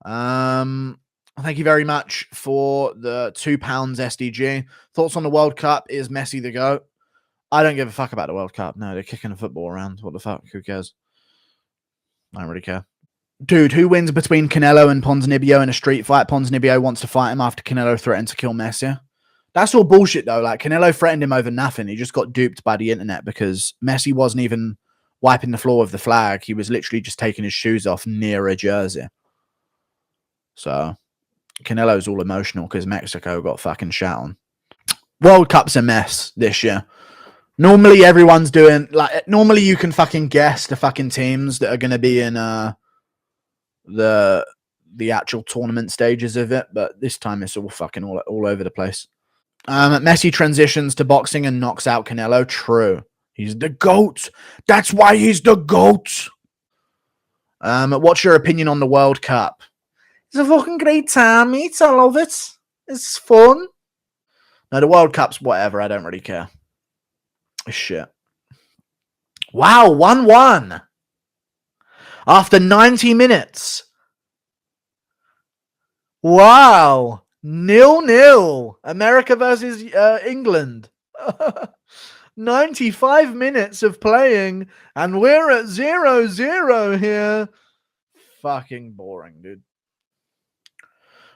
Thank you very much for the £2 SDG. Thoughts on the World Cup? Is Messi the GOAT? I don't give a fuck about the World Cup. No, they're kicking a football around. What the fuck? Who cares? I don't really care. Dude, who wins between Canelo and Ponzinibbio in a street fight? Ponzinibbio wants to fight him after Canelo threatened to kill Messi. That's all bullshit, though. Like, Canelo threatened him over nothing. He just got duped by the internet because Messi wasn't even wiping the floor with the flag. He was literally just taking his shoes off near a jersey. So, Canelo's all emotional because Mexico got fucking shat on. World Cup's a mess this year. Normally, everyone's doing... normally you can fucking guess the fucking teams that are going to be in the actual tournament stages of it, but this time it's all fucking all over the place. Messi transitions to boxing and knocks out Canelo. True. He's the GOAT. That's why he's the GOAT. What's your opinion on the World Cup? It's a fucking great time, mate. I love it. It's fun. No, the World Cup's whatever. I don't really care. It's shit. Wow, 1-1. After 90 minutes. Wow. 0-0. America versus England. 95 minutes of playing, and we're at 0-0 here. Fucking boring, dude.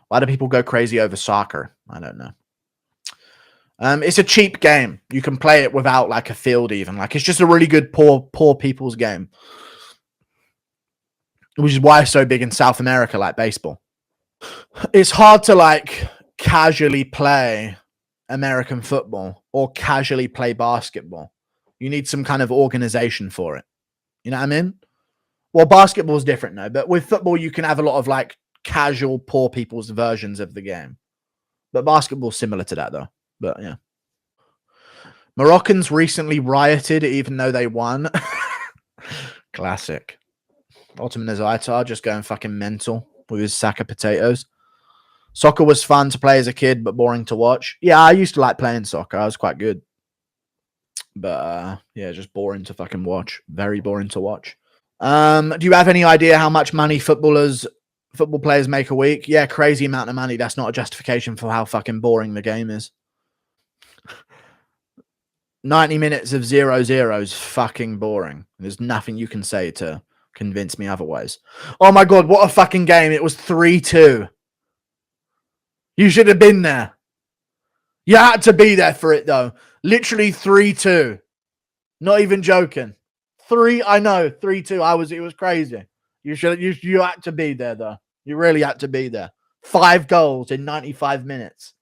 Why do people go crazy over soccer? I don't know. It's a cheap game. You can play it without like a field even. Like, it's just a really good poor people's game. Which is why it's so big in South America, like baseball. It's hard to like casually play American football or casually play basketball. You need some kind of organization for it. You know what I mean? Well, basketball is different though, but with football, you can have a lot of like casual poor people's versions of the game. But basketball's similar to that though. But yeah. Moroccans recently rioted even though they won. Classic. Ottoman Azaitar just going fucking mental with his sack of potatoes. Soccer was fun to play as a kid, but boring to watch. Yeah, I used to like playing soccer. I was quite good. But yeah, just boring to fucking watch. Very boring to watch. Do you have any idea how much money football players make a week? Yeah, crazy amount of money. That's not a justification for how fucking boring the game is. 90 minutes of 0-0 is fucking boring. There's nothing you can say to convince me otherwise. Oh my god, what a fucking game. It was 3-2. You should have been there. You had to be there for it though. Literally 3-2. Not even joking. I know, 3-2. It was crazy. You had to be there though. You really had to be there. 5 goals in 95 minutes.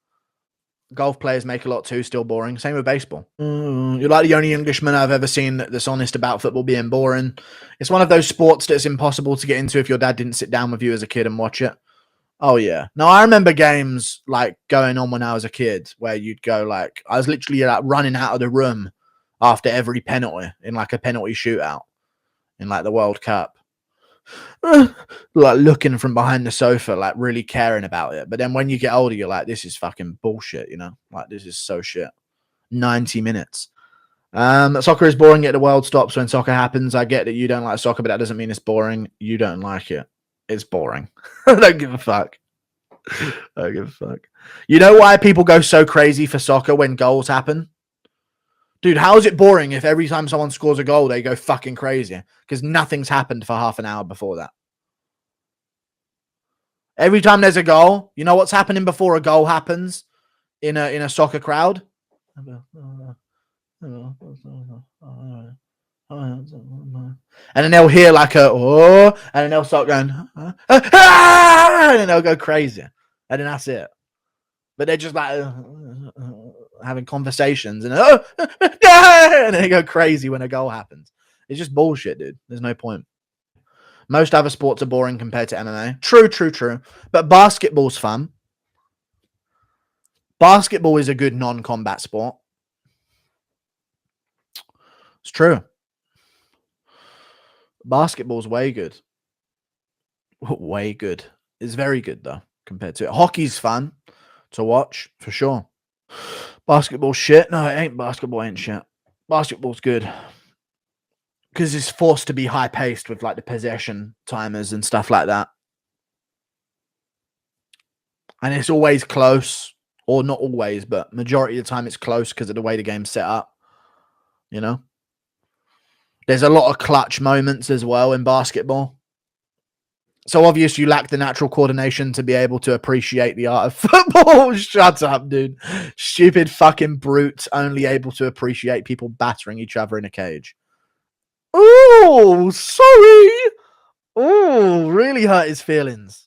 Golf players make a lot too, still boring. Same with baseball. You're like the only Englishman I've ever seen that's honest about football being boring. It's one of those sports that's impossible to get into if your dad didn't sit down with you as a kid and watch it. Oh, yeah. No, I remember games like going on when I was a kid where you'd go like, I was literally like running out of the room after every penalty in like a penalty shootout in like the World Cup. Like looking from behind the sofa, like really caring about it. But then when you get older, you're like, this is fucking bullshit, you know? Like, this is so shit. 90 minutes. Soccer is boring, yet the world stops when soccer happens. I get that you don't like soccer, but that doesn't mean it's boring. You don't like it. It's boring. I don't give a fuck. I don't give a fuck. You know why people go so crazy for soccer when goals happen? Dude, how is it boring if every time someone scores a goal, they go fucking crazy? Because nothing's happened for half an hour before that. Every time there's a goal, you know what's happening before a goal happens in a soccer crowd? And then they'll hear like a, oh, and then they'll start going, and then they'll go crazy. And then that's it. But they're just like having conversations and and they go crazy when a goal happens. It's just bullshit, dude. There's no point. Most other sports are boring compared to MMA. True. But basketball's fun. Basketball is a good non-combat sport. It's true. Basketball's way good. Way good. It's very good, though, compared to it. Hockey's fun to watch, for sure. Basketball's shit. No, it ain't. Basketball ain't shit. Basketball's good. Because it's forced to be high-paced with, like, the possession timers and stuff like that. And it's always close, or not always, but majority of the time it's close because of the way the game's set up. You know, there's a lot of clutch moments as well in basketball. So obviously you lack the natural coordination to be able to appreciate the art of football. Shut up, dude. Stupid fucking brutes only able to appreciate people battering each other in a cage. Oh, sorry. Oh, really hurt his feelings.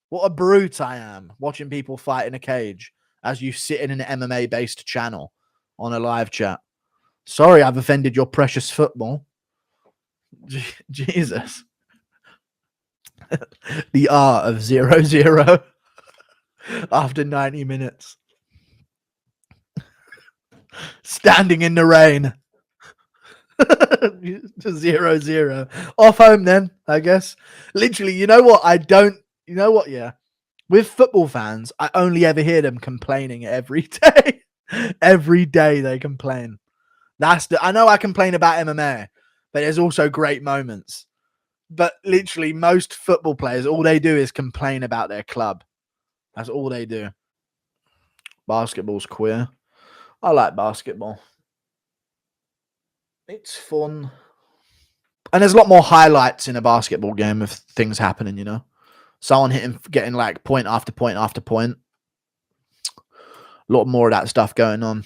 What a brute I am watching people fight in a cage as you sit in an MMA based channel on a live chat. Sorry, I've offended your precious football. Jesus. The art of 0-0 after 90 minutes. Standing in the rain. 0-0. Off home then, I guess. Literally, you know what? You know what? Yeah. With football fans, I only ever hear them complaining every day. Every day they complain. I know I complain about MMA, but there's also great moments. But literally, most football players, all they do is complain about their club. That's all they do. Basketball's queer. I like basketball. It's fun. And there's a lot more highlights in a basketball game of things happening, you know? Someone getting like point after point after point. A lot more of that stuff going on.